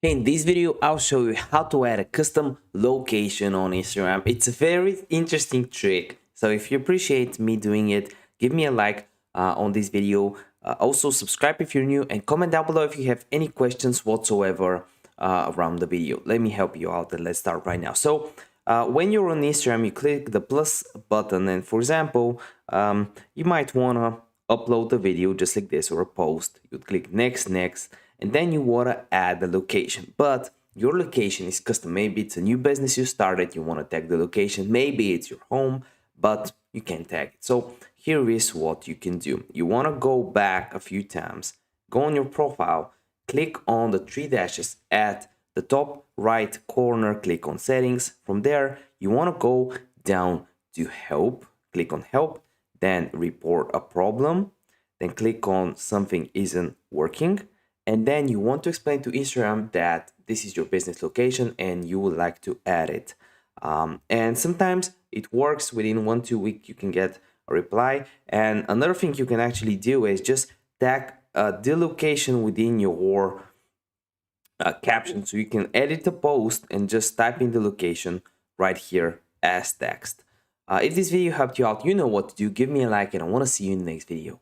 In this video, I'll show you how to add a custom location on Instagram. It's a very interesting trick. So if you appreciate me doing it, give me a like on this video. Also subscribe if you're new and comment down below if you have any questions whatsoever around the video. Let me help you out and let's start right now. So when you're on Instagram, you click the plus button and for example, you might want to upload a video just like this or a post. You'd click next, and then you want to add the location, but your location is custom. Maybe it's a new business you started, you want to tag the location. Maybe it's your home, but you can tag it. So here is what you can do. You want to go back a few times, go on your profile, click on the three dashes at the top right corner, click on settings. From there, you want to go down to help, click on help, then report a problem, then click on something isn't working, and then you want to explain to Instagram that this is your business location and you would like to add it. And sometimes it works. Within 1-2 weeks you can get a reply. And another thing you can actually do is just tag the location within your caption, so you can edit the post and just type in the location right here as text. If this video helped you out, you know what to do. Give me a like and I want to see you in the next video.